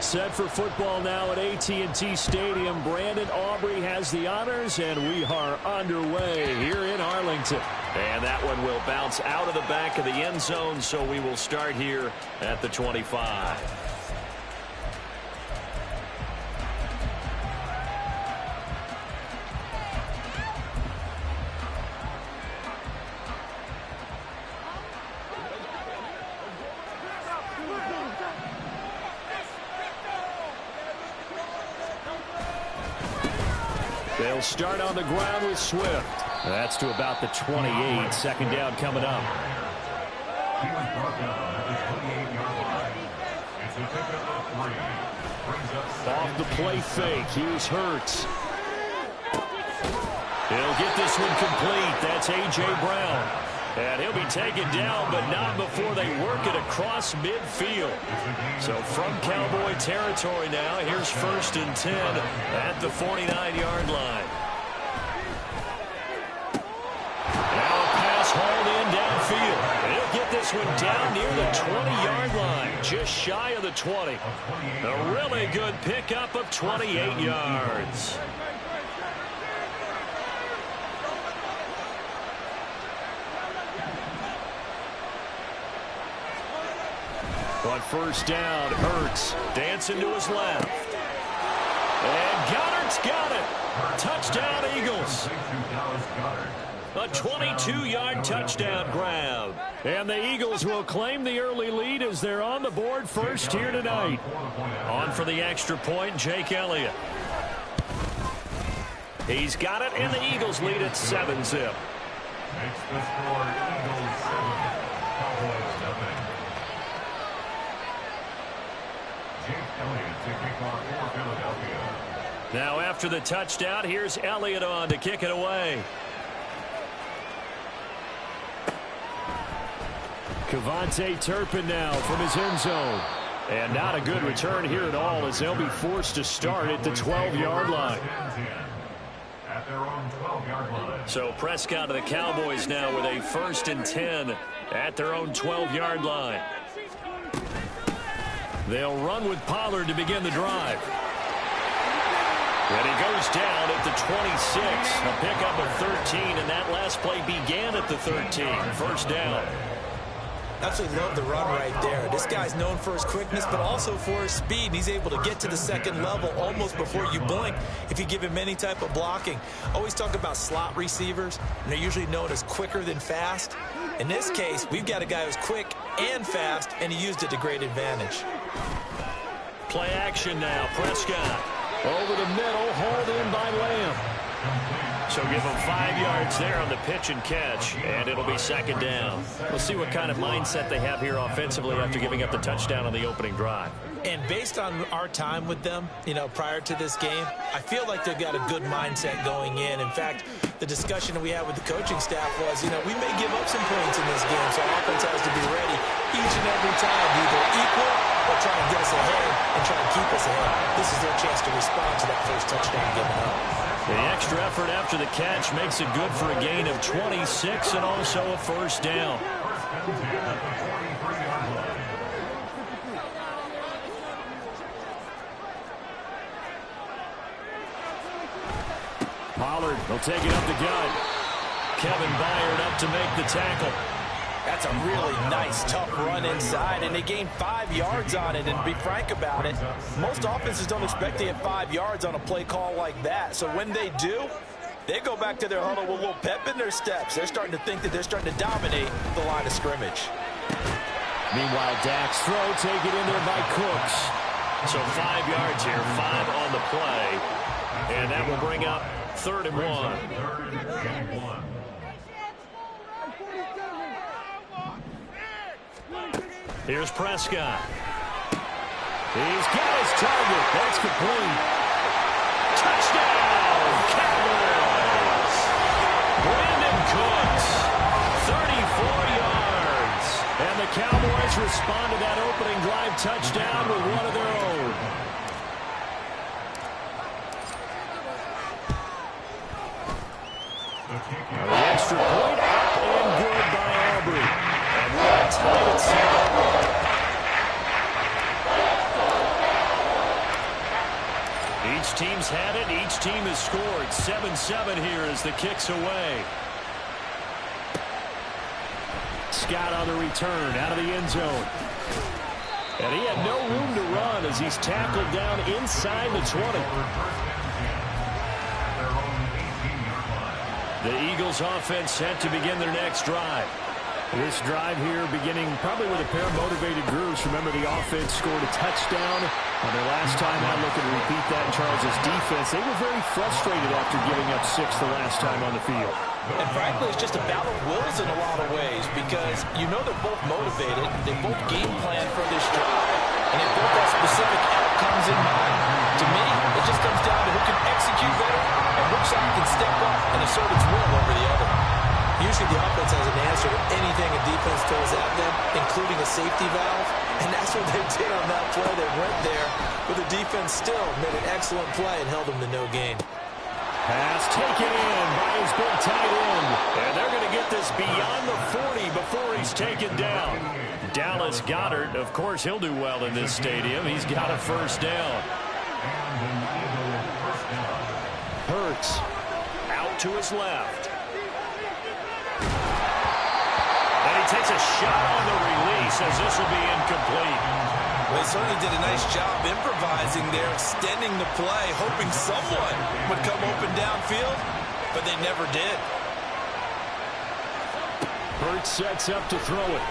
Set for football now at AT&T Stadium. Brandon Aubrey has the honors, and we are underway here in Arlington. And that one will bounce out of the back of the end zone, so we will start here at the 25. They'll start on the ground with Swift. That's to about the 28. Second down coming up. Off the play fake. Here's Hurts. He'll get this one complete. That's A.J. Brown. And he'll be taken down, but not before they work it across midfield. So from Cowboy territory now, here's 1st and 10 at the 49-yard line. Now a pass hauled in downfield. He'll get this one down near the 20-yard line, just shy of the 20. A really good pickup of 28 yards. On 1st down, Hurts dancing to his left. And Goddard's got it. Touchdown, Eagles. A 22-yard touchdown grab. And the Eagles will claim the early lead as they're on the board first here tonight. On for the extra point, Jake Elliott. He's got it, and the Eagles lead at 7-zip. Makes the score Eagles 7, Cowboys nothing. Now after the touchdown, here's Elliott on to kick it away. Kevontae Turpin now from his end zone. And not a good return here at all as they'll be forced to start at the 12-yard line. At their own 12-yard line. So Prescott of the Cowboys now with a 1st and 10 at their own 12-yard line. They'll run with Pollard to begin the drive. And he goes down at the 26. A pickup of 13, and that last play began at the 13. 1st down. Absolutely love the run right there. This guy's known for his quickness, but also for his speed. He's able to get to the second level almost before you blink if you give him any type of blocking. Always talk about slot receivers, and they're usually known as quicker than fast. In this case, we've got a guy who's quick and fast, and he used it to great advantage. Play action now. Prescott over the middle, hauled in by Lamb. So give him 5 yards there on the pitch and catch, and it'll be 2nd down. We'll see what kind of mindset they have here offensively after giving up the touchdown on the opening drive. And based on our time with them, prior to this game, I feel like they've got a good mindset going in. In fact, the discussion that we had with the coaching staff was, we may give up some points in this game, so our offense has to be ready each and every time, either equal or try and get us ahead and try and keep us ahead. This is their chance to respond to that first touchdown given up. The extra effort after the catch makes it good for a gain of 26 and also a 1st down. Pollard will take it up the gut. Kevin Byard up to make the tackle. That's a really nice, tough run inside, and they gained 5 yards on it. And to be frank about it, most offenses don't expect to get 5 yards on a play call like that. So when they do, they go back to their huddle with a little pep in their steps. They're starting to think that they're starting to dominate the line of scrimmage. Meanwhile, Dak's throw taken in there by Cooks. So 5 yards here, 5 on the play. And that will bring up 3rd and 1. Here's Prescott. He's got his target. That's complete. Touchdown, Cowboys! Brandon Cooks, 34 yards. And the Cowboys respond to that opening drive touchdown with one of their own. The extra point up and good by Aubrey. And we're tied at 7. Each team's had it. Each team has scored. 7-7 here as the kick's away. Scott on the return out of the end zone. And he had no room to run as he's tackled down inside the 20. The Eagles offense set to begin their next drive. This drive here beginning probably with a pair of motivated groups. Remember, the offense scored a touchdown on their last time out. Looking to repeat that in Charles' defense. They were very frustrated after giving up 6 the last time on the field. And frankly, it's just a battle of wills in a lot of ways because you know they're both motivated. They both game plan for this drive. And they both have specific outcomes in mind. To me, it just comes down to who can execute better and which side can step up and assert its will over the other. Usually the offense has an answer to anything a defense throws at them, including a safety valve. And that's what they did on that play. They went there, but the defense still made an excellent play and held them to no gain. Pass taken in by his big tight end. And they're going to get this beyond the 40 before he's taken down. Dallas Goedert, of course, he'll do well in this stadium. He's got a first down. Hurts out to his left. And he takes a shot on the release as this will be incomplete. Well, he certainly did a nice job improvising there, extending the play, hoping someone would come open downfield, but they never did. Hurts sets up to throw it.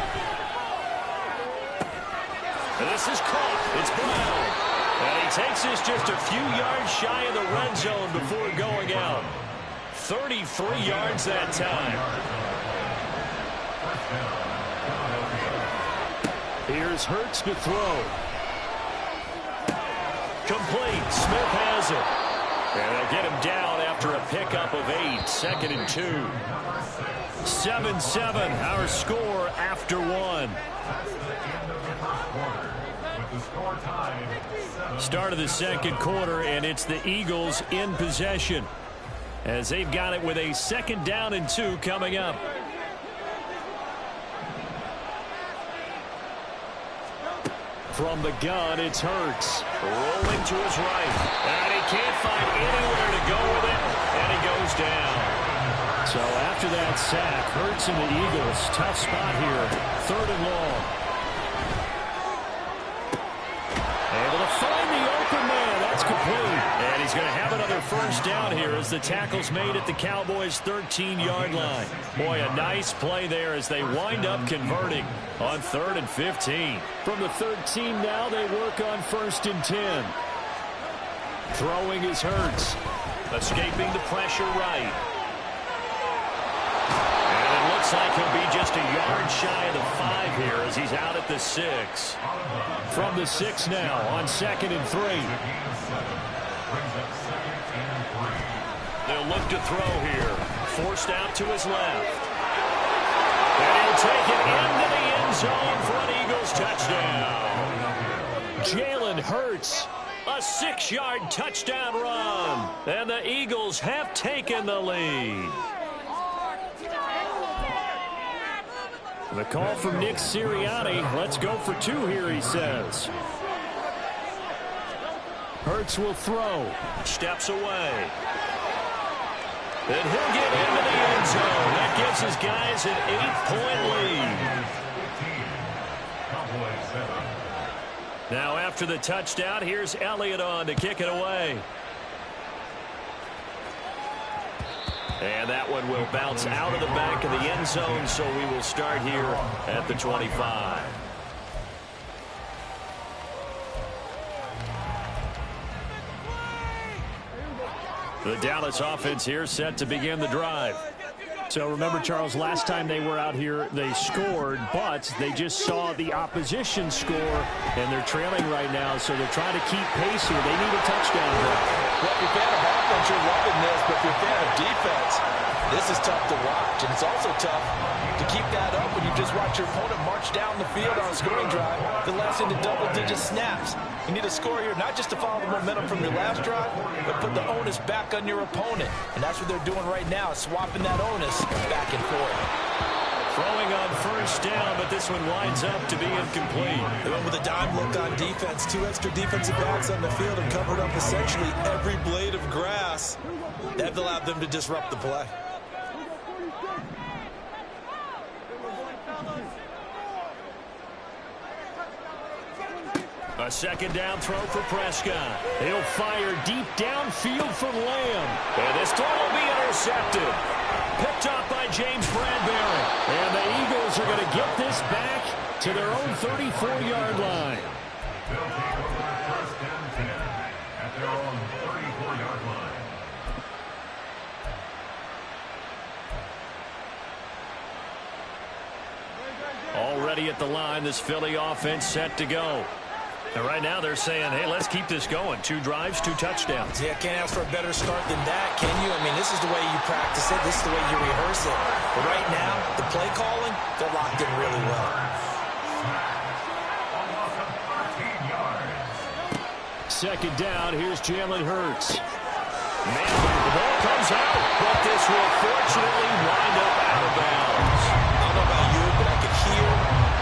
And this is caught. It's Brown. And he takes this just a few yards shy of the red zone before going out. 33 yards that time. Here's Hurts to throw. Complete. Smith has it. And they'll get him down after a pickup of 8. 2nd and 2. 7-7, our score after 1. Start of the second quarter, and it's the Eagles in possession as they've got it with a 2nd down and 2 coming up. From the gun, it's Hurts. Rolling to his right. And he can't find anywhere to go with it. And he goes down. So after that sack, Hurts and the Eagles, tough spot here. 3rd and long. Able to find the open man. That's complete. And he's going to have another first down here as the tackle's made at the Cowboys' 13-yard line. Boy, a nice play there as they wind up converting on 3rd and 15. From the 13 now, they work on 1st and 10. Throwing is Hurts. Escaping the pressure right. And it looks like he'll be just a yard shy of the 5 here as he's out at the 6. From the 6 now on 2nd and 3. They'll look to throw here. Forced out to his left. And he'll take it into the end zone for an Eagles touchdown. Jalen Hurts, a 6-yard touchdown run. And the Eagles have taken the lead. The call from Nick Sirianni. Let's go for 2 here, he says. Hurts will throw. Steps away. And he'll get into the end zone. That gives his guys an 8-point lead. Now after the touchdown, here's Elliott on to kick it away. And that one will bounce out of the back of the end zone, so we will start here at the 25. The Dallas offense here set to begin the drive. So remember, Charles, last time they were out here, they scored, but they just saw the opposition score, and they're trailing right now, so they're trying to keep pace here. They need a touchdown. Well, if you're a fan of offense, you're loving this, but if you're a fan of defense, this is tough to watch, and it's also tough to keep that up when you just watch your opponent march down the field on a scoring drive, the last into double-digit snaps. You need a score here, not just to follow the momentum from your last drive, but put the onus back on your opponent. And that's what they're doing right now, swapping that onus back and forth. Throwing on first down, but this one winds up to be incomplete. They went with a dime look on defense. 2 extra defensive backs on the field and covered up essentially every blade of grass. That allowed them to disrupt the play. A second down throw for Prescott. He'll fire deep downfield for Lamb. And this throw will be intercepted. Picked up by James Bradbury. And the Eagles are going to get this back to their own 34-yard line. They'll take over first and 10 at their own 34-yard line. Already at the line, this Philly offense set to go. And right now they're saying, hey, let's keep this going. 2 drives, 2 touchdowns. Yeah, can't ask for a better start than that, can you? I mean, this is the way you practice it. This is the way you rehearse it. But right now, the play calling, they're locked in really well. Second down, here's Jalen Hurts. Man, the ball comes out, but this will fortunately wind up out of bounds. I don't know about you, but I could hear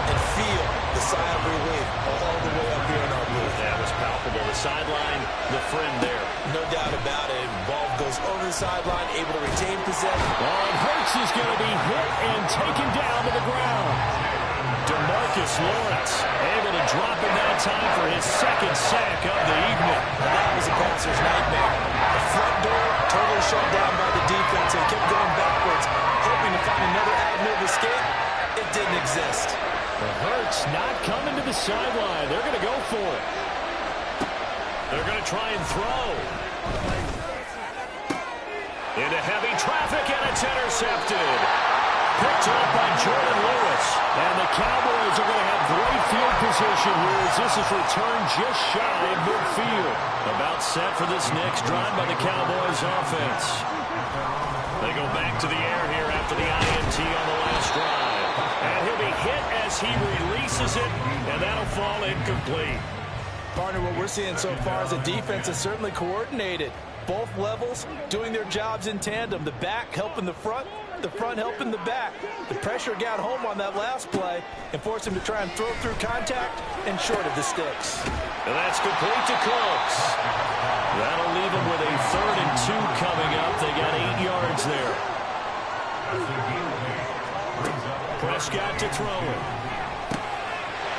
and feel the sigh of relief all the way up here in our booth. That was palpable. The sideline, the friend there. No doubt about it. Ball goes over the sideline, able to retain possession. And Hurts is going to be hit and taken down to the ground. DeMarcus Lawrence able to drop in that time for his second sack of the evening. And that was a passer's nightmare. The front door totally shut down by the defense and kept going backwards, hoping to find another avenue of escape. It didn't exist. The Hurts not coming to the sideline. They're going to go for it. They're going to try and throw. Into heavy traffic, and it's intercepted. Picked up by Jordan Lewis. And the Cowboys are going to have great field position here as this is returned just shy of midfield. About set for this next drive by the Cowboys offense. They go back to the air here after the INT on the last drive. And he'll be hit as he releases it, and that'll fall incomplete. Partner, what we're seeing so far is the defense is certainly coordinated. Both levels doing their jobs in tandem. The back helping the front helping the back. The pressure got home on that last play and forced him to try and throw through contact and short of the sticks. And that's complete to Cooks. That'll leave him with a 3rd and 2 coming up. They got 8 yards there. Prescott to throw it.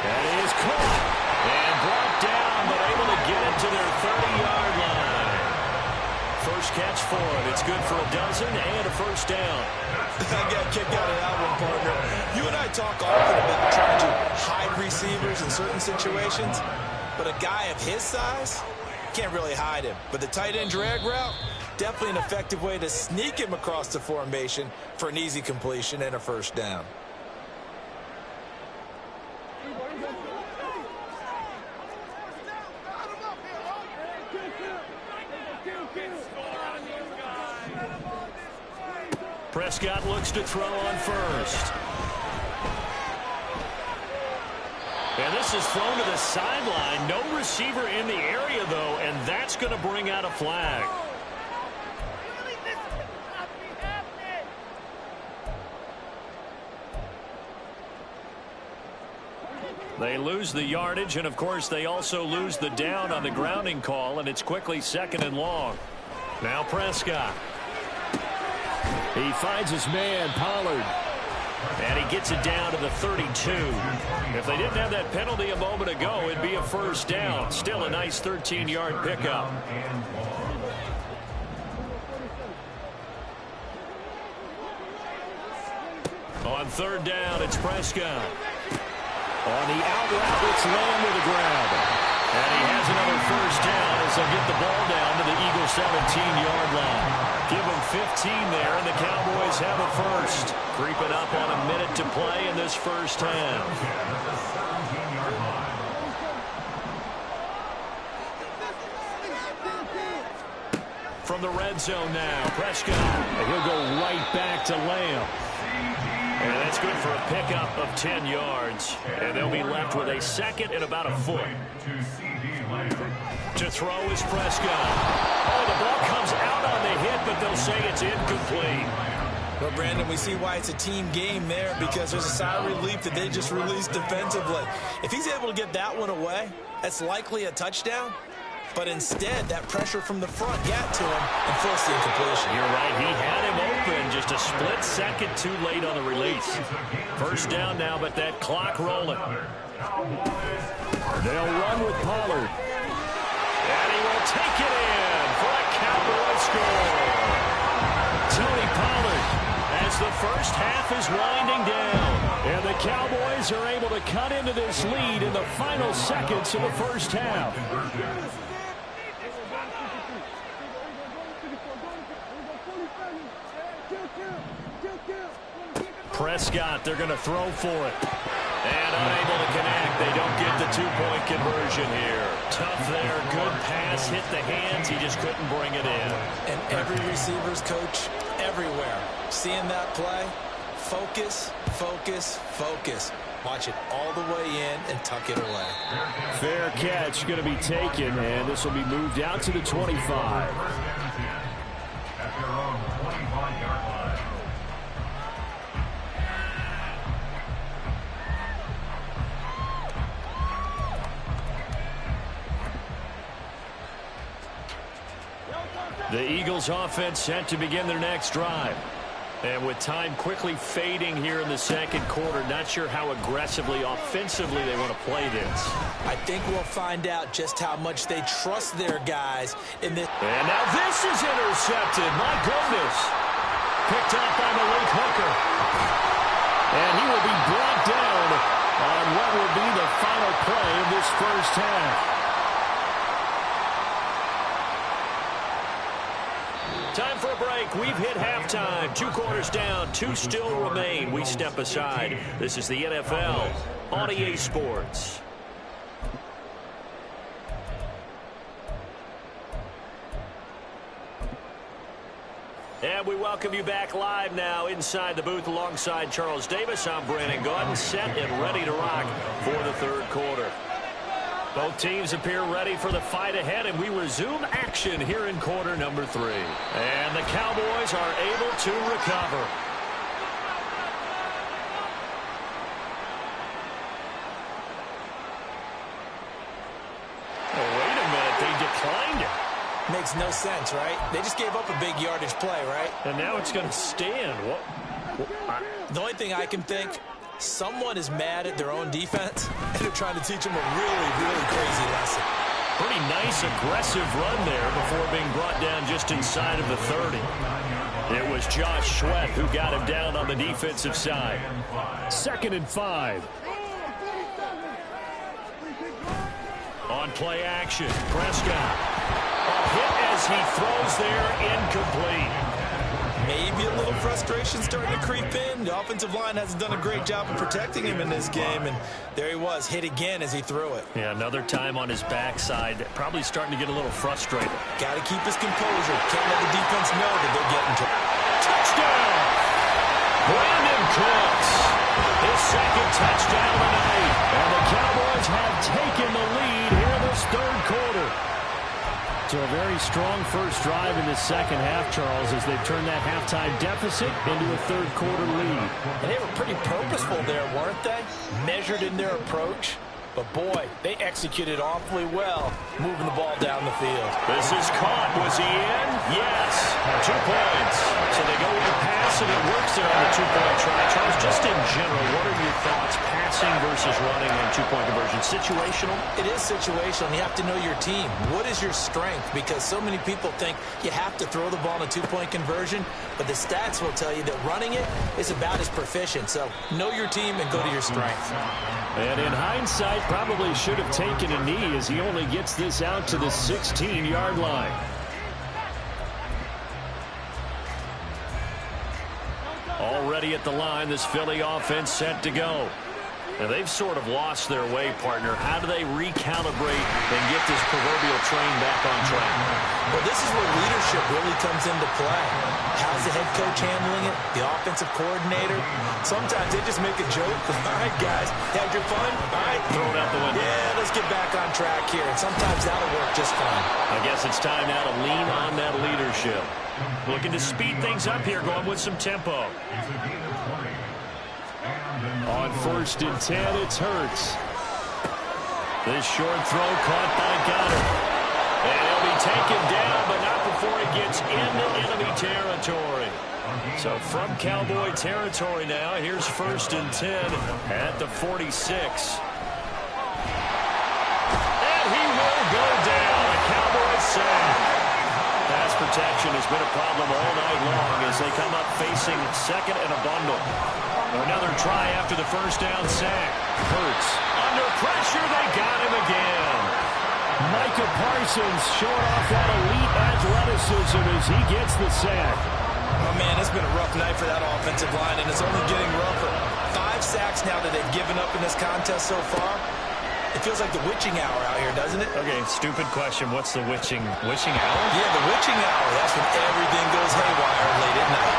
That is caught and brought down, but able to get it to their 30-yard line. First catch for it. It's good for a dozen and a first down. I got a kick out of that one, partner. You and I talk often about trying to hide receivers in certain situations, but a guy of his size can't really hide him. But the tight end drag route, definitely an effective way to sneak him across the formation for an easy completion and a first down. Prescott looks to throw on first. And this is thrown to the sideline. No receiver in the area, though, and that's going to bring out a flag. They lose the yardage, and, of course, they also lose the down on the grounding call, and it's quickly 2nd and long. Now Prescott. He finds his man, Pollard. And he gets it down to the 32. If they didn't have that penalty a moment ago, it'd be a first down. Still a nice 13-yard pickup. On 3rd down, it's Prescott. On the out route, it's Lamb with the grab. And he has another first down as they'll get the ball down to the Eagles' 17-yard line. Give them 15 there, and the Cowboys have a first. Creeping up on a minute to play in this first half. From the red zone now, Prescott. And he'll go right back to Lamb. And that's good for a pickup of 10 yards. And they'll be left with a 2nd and about a foot. To throw is Prescott. Oh, the ball comes out on the hit, but they'll say it's incomplete. Well, Brandon, we see why it's a team game there, because there's a sigh of relief that they just released defensively. If he's able to get that one away, that's likely a touchdown. But instead, that pressure from the front got to him and forced the incompletion. You're right. He had him open just a split second too late on the release. First down now, but that clock rolling. They'll run with Pollard. And he will take it in for a Cowboy score. Tony Pollard, as the first half is winding down. And the Cowboys are able to cut into this lead in the final seconds of the first half. Prescott, they're going to throw for it. And unable to connect. They don't get the two-point conversion here. Tough there. Good pass. Hit the hands. He just couldn't bring it in. And every receiver's coach everywhere, seeing that play, focus, focus, focus. Watch it all the way in and tuck it away. Fair catch going to be taken, and this will be moved out to the 25. At their own 25-yard line. The Eagles offense set to begin their next drive. And with time quickly fading here in the second quarter, not sure how aggressively, offensively they want to play this. I think we'll find out just how much they trust their guys in this. And now this is intercepted. My goodness. Picked up by Malik Hooker. And he will be brought down on what will be the final play of this first half. Time for a break. We've hit halftime. 2 quarters down. 2 still remain. We step aside. This is the NFL on EA Sports. And we welcome you back live now inside the booth alongside Charles Davis. I'm Brandon Gaudin, set and ready to rock for the third quarter. Both teams appear ready for the fight ahead, and we resume action here in quarter number 3. And the Cowboys are able to recover. Oh, wait a minute. They declined it. Makes no sense, right? They just gave up a big yardage play, right? And now it's going to stand. The only thing I can think, someone is mad at their own defense, and they're trying to teach them a really, really crazy lesson. Pretty nice, aggressive run there before being brought down just inside of the 30. It was Josh Sweat who got him down on the defensive side. 2nd and 5. On play action, Prescott. A hit as he throws there, incomplete. Maybe a little frustration starting to creep in. The offensive line hasn't done a great job of protecting him in this game, and there he was, hit again as he threw it. Yeah, another time on his backside, probably starting to get a little frustrated. Got to keep his composure. Can't let the defense know that they're getting to. Touchdown! Brandon Cooks, his 2nd touchdown tonight, and the Cowboys have taken the lead here in this third quarter. So a very strong first drive in the second half, Charles, as they've turned that halftime deficit into a third quarter lead. And they were pretty purposeful there, weren't they? Measured in their approach. But, boy, they executed awfully well, moving the ball down the field. This is caught. Was he in? Yes. 2 points. So they go with the pass, and it works there on the 2-point try. Charles, just in general, what are your thoughts, passing versus running on 2-point conversion? Situational? It is situational. You have to know your team. What is your strength? Because so many people think you have to throw the ball in a 2-point conversion, but the stats will tell you that running it is about as proficient. So know your team and go to your strength. And in hindsight, probably should have taken a knee as he only gets this out to the 16-yard line. Already at the line, this Philly offense set to go. And they've sort of lost their way, partner. How do they recalibrate and get this proverbial train back on track? Well, this is where leadership really comes into play. How's the head coach handling it? The offensive coordinator? Sometimes they just make a joke. All right, guys, had your fun? All right. Throw it out the window. Yeah, let's get back on track here. And sometimes that'll work just fine. I guess it's time now to lean on that leadership. Looking to speed things up here, going with some tempo. It's a gain of 20. On 1st and 10, it's Hurts. This short throw caught by Goddard. And he'll be taken down, but not before he gets into enemy territory. So from Cowboy territory now, here's 1st and 10 at the 46. And he will go down. A Cowboy sack. Pass protection has been a problem all night long as they come up facing 2nd and a bundle. Another try after the 1st down sack. Hurts under pressure. They got him again. Micah Parsons showing off that elite athleticism as he gets the sack. Oh, man, it's been a rough night for that offensive line, and it's only getting rougher. 5 sacks now that they've given up in this contest so far. It feels like the witching hour out here, doesn't it? Okay, stupid question. What's the witching hour? Yeah, the witching hour. That's when everything goes haywire late at night.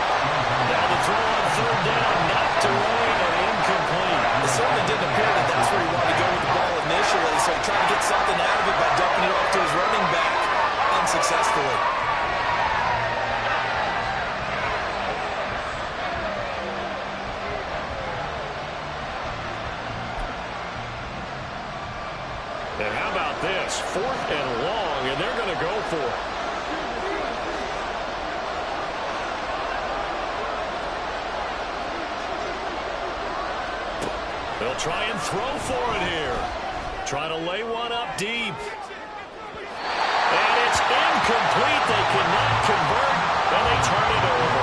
Now the throw on 3rd down, knocked away and incomplete. It certainly didn't appear that that's where he wanted to go with the ball initially, so he tried to get something out of it by dumping it off to his running back unsuccessfully. And how about this? 4th and long, and they're going to go for it. They'll try and throw for it here. Try to lay one up deep. And it's incomplete. They cannot convert, and they turn it over.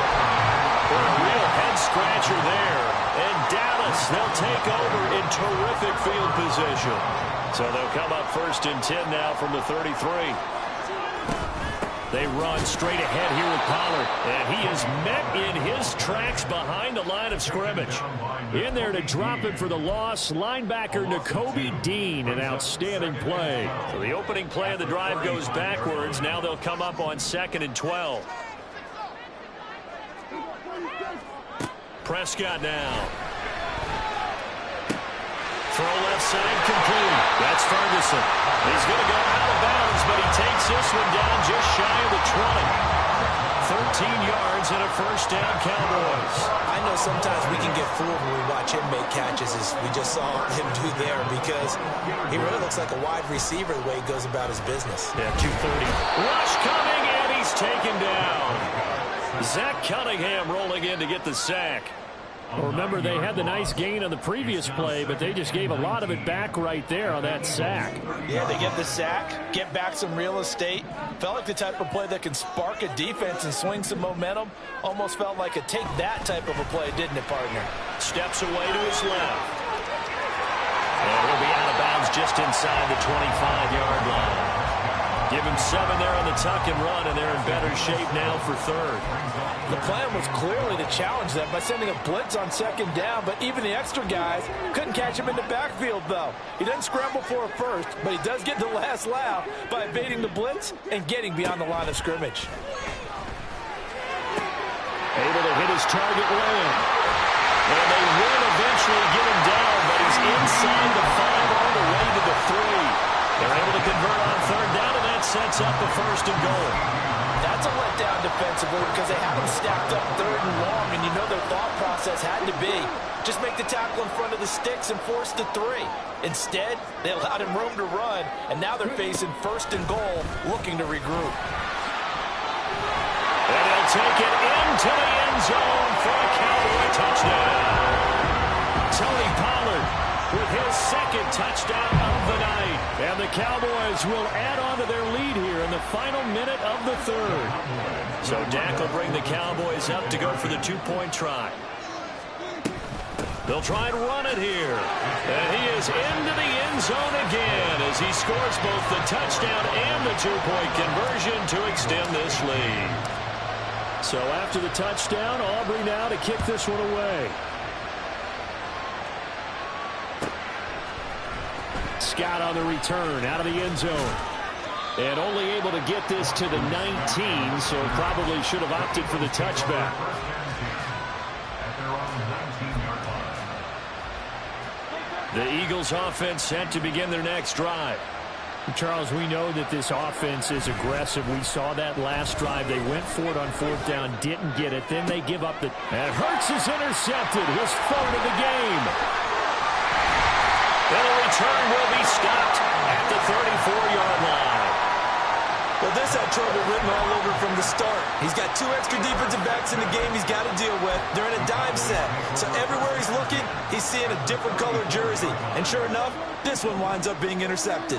For a real head-scratcher there. And Dallas, they'll take over in terrific field position. So they'll come up 1st and 10 now from the 33. They run straight ahead here with Pollard. And he is met in his tracks behind the line of scrimmage. In there to drop it for the loss, linebacker Nakobe Dean, an outstanding play. So the opening play of the drive goes backwards. Now they'll come up on 2nd and 12. Prescott now. Throw left side complete. That's Ferguson. He's going to go out of bounds, but he takes this one down just shy of the 20. 13 yards and a 1st down, Cowboys. I know sometimes we can get fooled when we watch him make catches, as we just saw him do there, because he really looks like a wide receiver the way he goes about his business. Yeah, 230. Rush coming, and he's taken down. Zach Cunningham rolling in to get the sack. Well, remember, they had the nice gain on the previous play, but they just gave a lot of it back right there on that sack. Yeah, they get the sack, get back some real estate. Felt like the type of play that can spark a defense and swing some momentum. Almost felt like a take that type of a play, didn't it, partner? Steps away to his left. And he'll be out of bounds just inside the 25-yard line. Give him 7 there on the tuck and run, and they're in better shape now for 3rd. The plan was clearly to challenge them by sending a blitz on 2nd down, but even the extra guys couldn't catch him in the backfield, though. He doesn't scramble for a first, but he does get the last laugh by evading the blitz and getting beyond the line of scrimmage. Able to hit his target lane. And they will eventually get him down, but he's inside the 5 all the way to the 3. They're able to convert on 3rd down, and that sets up the 1st and goal. That's a letdown defensively because they had them stacked up 3rd and long, and you know their thought process had to be just make the tackle in front of the sticks and force the 3. Instead, they allowed him room to run, and now they're facing 1st and goal, looking to regroup. And they'll take it into the end zone for a Cowboy touchdown. Tony Pollard with his 2nd touchdown of the night. And the Cowboys will add on to their lead here in the final minute of the 3rd. So Dak will bring the Cowboys up to go for the 2-point try. They'll try and run it here. And he is into the end zone again as he scores both the touchdown and the 2-point conversion to extend this lead. So after the touchdown, Aubrey now to kick this one away. Scott on the return out of the end zone. And only able to get this to the 19, so probably should have opted for the touchback. The Eagles offense set to begin their next drive. Charles, we know that this offense is aggressive. We saw that last drive. They went for it on 4th down, didn't get it. Then they give up the... And Hurts is intercepted. His 3rd of the game. And the return will be stopped at the 34-yard line. Well, this had trouble written all over from the start. He's got 2 extra defensive backs in the game he's got to deal with. They're in a dime set. So everywhere he's looking, he's seeing a different colored jersey. And sure enough, this one winds up being intercepted.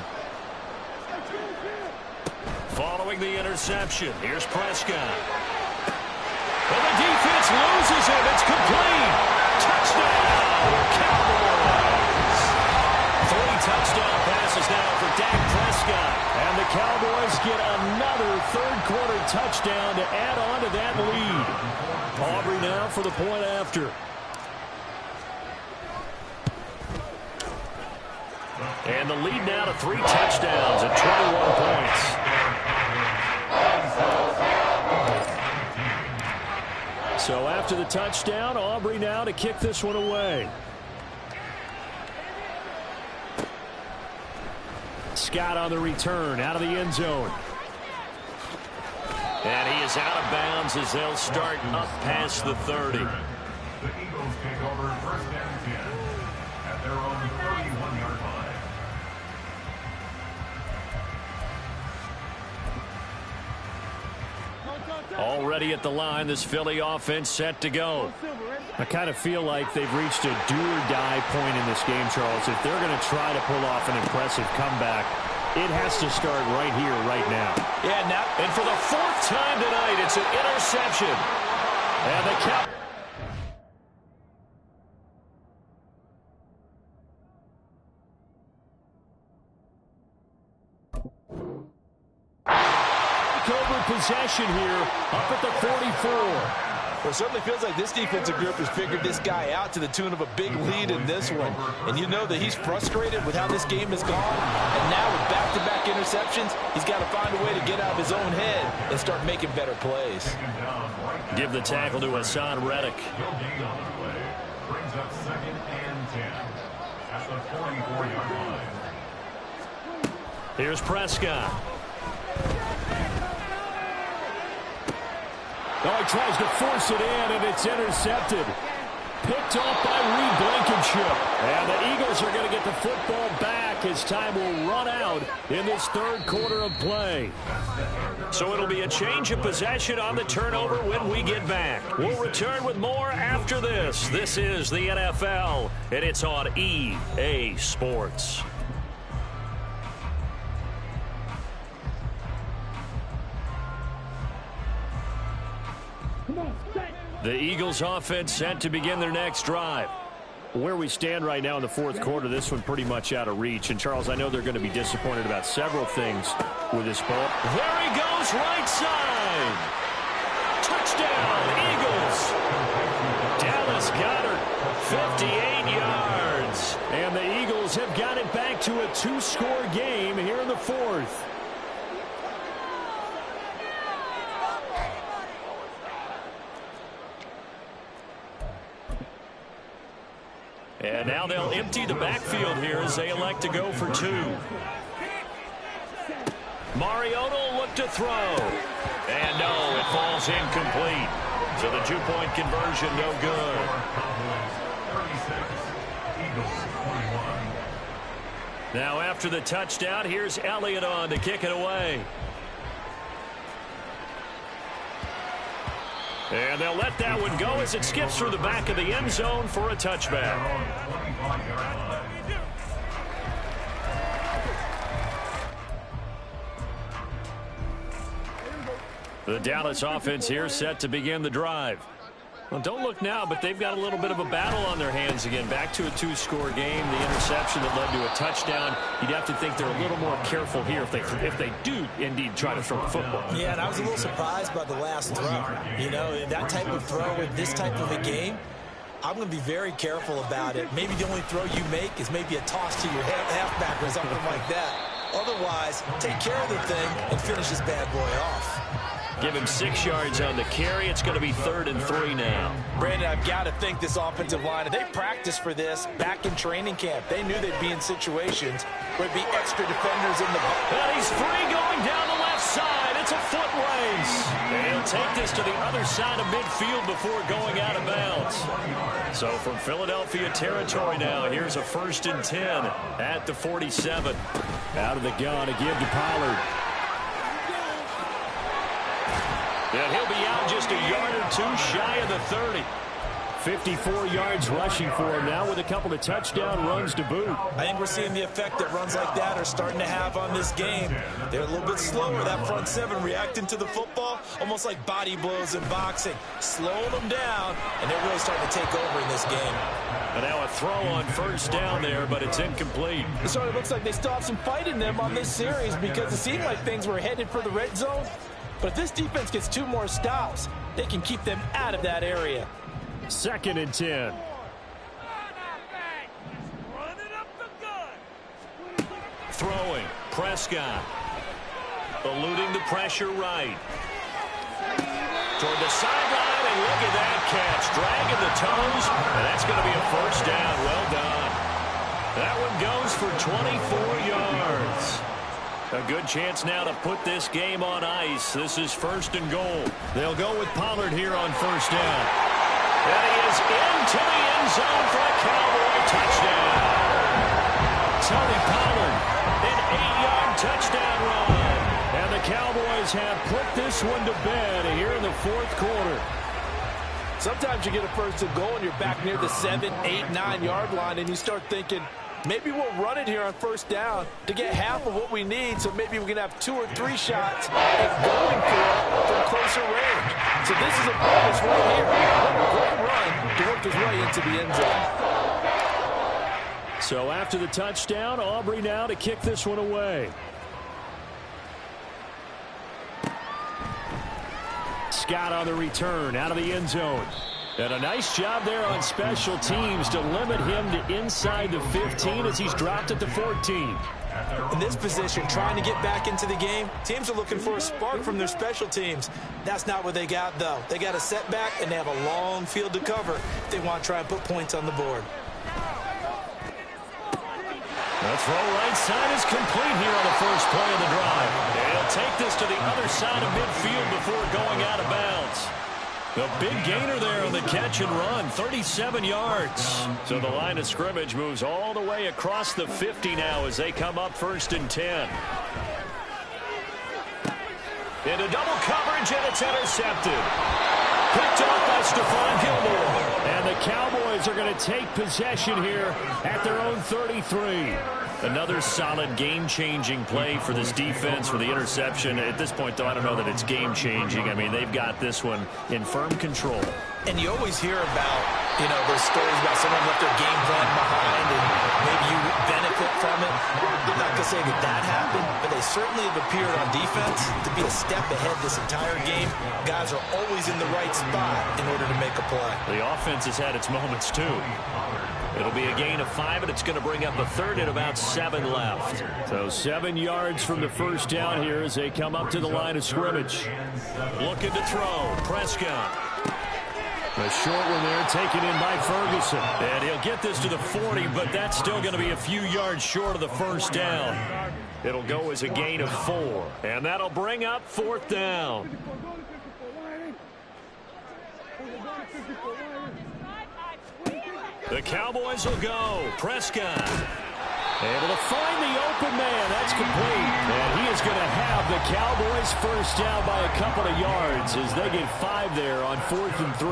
Following the interception, here's Prescott. And the defense loses him. It's complete. Touchdown, Cowboys. 3 touchdown passes now for Dak Prescott. And the Cowboys get another 3rd-quarter touchdown to add on to that lead. Aubrey now for the point after. And the lead now to 3 touchdowns at 21 points. So after the touchdown, Aubrey now to kick this one away. Scott on the return, out of the end zone. And he is out of bounds as they'll start up past the 30. The Eagles take over 1st and 10 at their own 31-yard line. Already at the line, this Philly offense set to go. I kind of feel like they've reached a do-or-die point in this game, Charles. If they're going to try to pull off an impressive comeback, it has to start right here, right now. Yeah, now, and for the 4th time tonight, it's an interception. And the count. Over possession here, up at the 44. Well, it certainly feels like this defensive group has figured this guy out to the tune of a big lead in this one. And you know that he's frustrated with how this game has gone. And now with back-to-back interceptions, he's got to find a way to get out of his own head and start making better plays. Give the tackle to Hassan Reddick. Brings up 2nd and 10 at the 44-yard line. Here's Prescott. Oh, he tries to force it in, and it's intercepted. Picked off by Reed Blankenship. And the Eagles are going to get the football back as time will run out in this 3rd quarter of play. So it'll be a change of possession on the turnover when we get back. We'll return with more after this. This is the NFL, and it's on EA Sports. The Eagles offense set to begin their next drive. Where we stand right now in the 4th quarter, this one pretty much out of reach. And, Charles, I know they're going to be disappointed about several things with this ball. There he goes, right side. Touchdown, Eagles. Dallas Goedert, 58 yards. And the Eagles have got it back to a 2-score game here in the 4th. And now they'll empty the backfield here as they elect to go for 2. Mariota will look to throw. And no, it falls incomplete. So the 2-point conversion no good. 36, Eagles 21. Now after the touchdown, here's Elliott on to kick it away. And they'll let that one go as it skips through the back of the end zone for a touchback. The Dallas offense here set to begin the drive. Well, don't look now, but they've got a little bit of a battle on their hands again. Back to a 2-score game. The interception that led to a touchdown. You'd have to think they're a little more careful here if they do indeed try to throw the football. Yeah, and I was a little surprised by the last throw. You know, that type of throw in this type of a game, I'm going to be very careful about it. Maybe the only throw you make is maybe a toss to your halfback or something like that. Otherwise, take care of the thing and finish this bad boy off. Give him 6 yards on the carry. It's going to be 3rd and 3 now. Brandon, I've got to think this offensive line, they practiced for this back in training camp. They knew they'd be in situations where there'd be extra defenders in the box. And he's free going down the left side. It's a foot race. They'll take this to the other side of midfield before going out of bounds. So from Philadelphia territory now, here's a 1st and 10 at the 47. Out of the gun to give to Pollard. And he'll be out just a yard or 2 shy of the 30. 54 yards rushing for him now with a couple of touchdown runs to boot. I think we're seeing the effect that runs like that are starting to have on this game. They're a little bit slower, that front seven, reacting to the football, almost like body blows in boxing, slowing them down, and they're really starting to take over in this game. And now a throw on 1st down there, but it's incomplete. It sort of looks like they still have some fight in them on this series because it seemed like things were headed for the red zone. But if this defense gets 2 more stops, they can keep them out of that area. 2nd and 10. Throwing. Prescott. Eluding the pressure right. Toward the sideline, and look at that catch. Dragging the toes, and that's going to be a 1st down. Well done. That one goes for 24 yards. A good chance now to put this game on ice. This is 1st and goal. They'll go with Pollard here on 1st down. And he is into the end zone for a Cowboy touchdown. Tony Pollard, an 8-yard touchdown run. And the Cowboys have put this one to bed here in the 4th quarter. Sometimes you get a 1st and goal and you're back near the 7, 8, 9-yard line, and you start thinking, maybe we'll run it here on 1st down to get half of what we need, so maybe we can have 2 or 3 shots at going for it from closer range. So this is a bonus right here. What a great run to work his way into the end zone. So after the touchdown, Aubrey now to kick this one away. Scott on the return out of the end zone. And a nice job there on special teams to limit him to inside the 15 as he's dropped at the 14. In this position, trying to get back into the game, teams are looking for a spark from their special teams. That's not what they got, though. They got a setback, and they have a long field to cover if they want to try and put points on the board. The throw right side is complete here on the first play of the drive. They'll take this to the other side of midfield before going out of bounds. The big gainer there on the catch and run, 37 yards. So the line of scrimmage moves all the way across the 50 now as they come up 1st and 10. Into double coverage, and it's intercepted. Picked off by Stephon Gilmore. And the Cowboys are going to take possession here at their own 33. Another solid game-changing play for this defense for the interception. At this point, though, I don't know that it's game-changing. I mean, they've got this one in firm control. And you always hear about, those stories about someone left their game plan behind and maybe you benefit from it. I'm not going to say that happened, but they certainly have appeared on defense to be a step ahead this entire game. Guys are always in the right spot in order to make a play. The offense has had its moments, too. It'll be a gain of 5, and it's going to bring up a 3rd and about 7 left. So 7 yards from the 1st down here as they come up to the line of scrimmage. Looking to throw. Prescott. The short one there taken in by Ferguson. And he'll get this to the 40, but that's still going to be a few yards short of the 1st down. It'll go as a gain of 4, and that'll bring up 4th down. The Cowboys will go. Prescott. Able to find the open man. That's complete. And he is going to have the Cowboys 1st down by a couple of yards as they get 5 there on 4th and 3.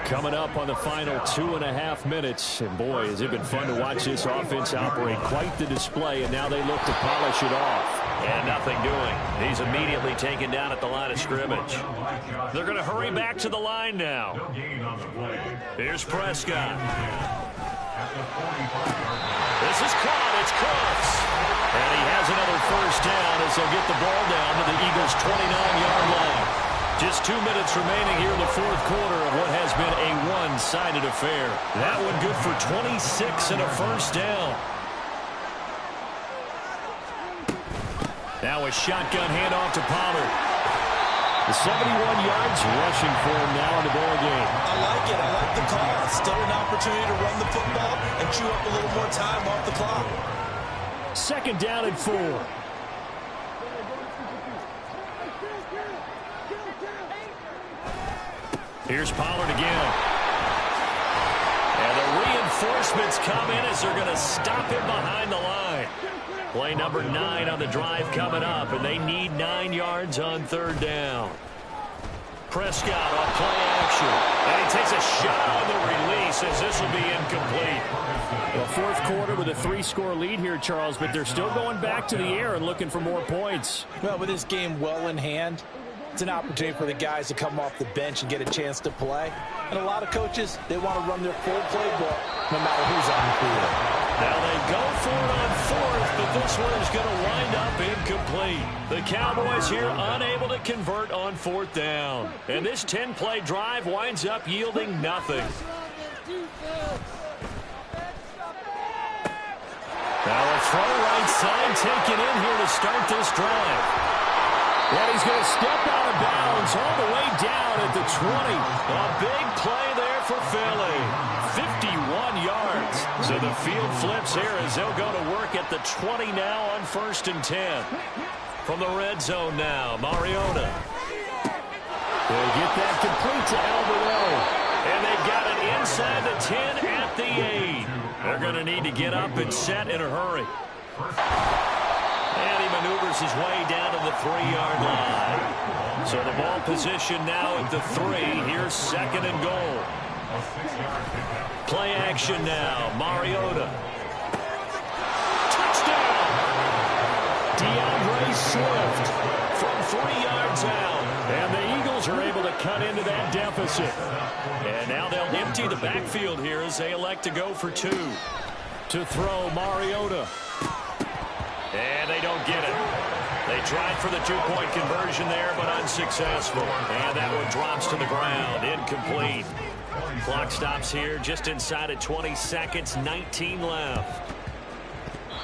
Coming up on the final 2.5 minutes. And boy, has it been fun to watch this offense operate. Quite the display, and now they look to polish it off. And nothing doing. He's immediately taken down at the line of scrimmage. They're going to hurry back to the line now. Here's Prescott. This is caught. It's Crooks. And he has another 1st down as they'll get the ball down to the Eagles' 29-yard line. Just 2 minutes remaining here in the 4th quarter of what has been a one-sided affair. That one good for 26 and a 1st down. Now a shotgun handoff to Pollard. The 71 yards rushing for him now in the ball game. I like it. I like the call. Still an opportunity to run the football and chew up a little more time off the clock. 2nd down and 4. Here's Pollard again. And the reinforcements come in as they're going to stop him behind the line. Play number 9 on the drive coming up, and they need 9 yards on 3rd down. Prescott on play action. And he takes a shot on the release as this will be incomplete. Well, 4th quarter with a 3-score lead here, Charles, but they're still going back to the air and looking for more points. Well, with this game well in hand, it's an opportunity for the guys to come off the bench and get a chance to play. And a lot of coaches, they want to run their full playbook no matter who's on the field. Now they go for it on 4th, but this one is going to wind up incomplete. The Cowboys here unable to convert on 4th down. And this 10-play drive winds up yielding nothing. Now a throw right side taken in here to start this drive. And he's going to step out of bounds all the way down at the 20. A big play there for Philly. 51 yards. So the field flips here as they'll go to work at the 20 now on 1st and 10. From the red zone now, Mariota. They get that complete to Alvarado. And they've got it inside the 10 at the 8. They're going to need to get up and set in a hurry. And he maneuvers his way down to the 3-yard line. So the ball position now at the 3. Here's 2nd and goal. Play action now. Mariota. Touchdown! DeAndre Swift from 3 yards out. And the Eagles are able to cut into that deficit. And now they'll empty the backfield here as they elect to go for 2. To throw, Mariota. And they don't get it. They tried for the 2-point conversion there, but unsuccessful. And that one drops to the ground. Incomplete. Clock stops here just inside of 20 seconds. 19 left.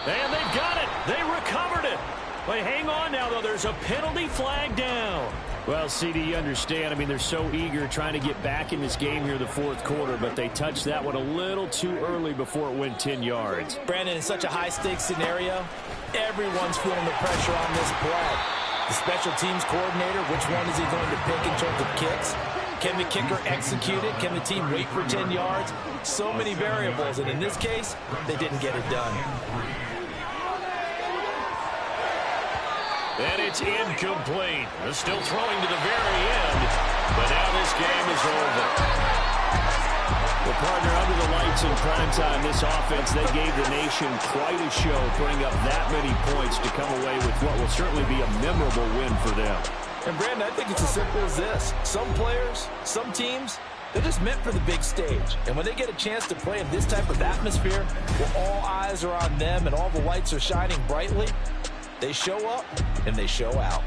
And they've got it. They recovered it. Wait, hang on now, though. There's a penalty flag down. Well, CD, you understand. I mean, they're so eager trying to get back in this game here in the 4th quarter, but they touched that one a little too early before it went 10 yards. Brandon, in such a high-stakes scenario, everyone's feeling the pressure on this play. The special teams coordinator, which one is he going to pick in terms of kicks? Can the kicker execute it? Can the team wait for 10 yards? So many variables, and in this case, they didn't get it done. And it's incomplete. They're still throwing to the very end, but now this game is over. Well, partner, under the lights in prime time, this offense, they gave the nation quite a show, putting up that many points to come away with what will certainly be a memorable win for them. And, Brandon, I think it's as simple as this. Some players, some teams, they're just meant for the big stage. And when they get a chance to play in this type of atmosphere, where all eyes are on them and all the lights are shining brightly, they show up and they show out.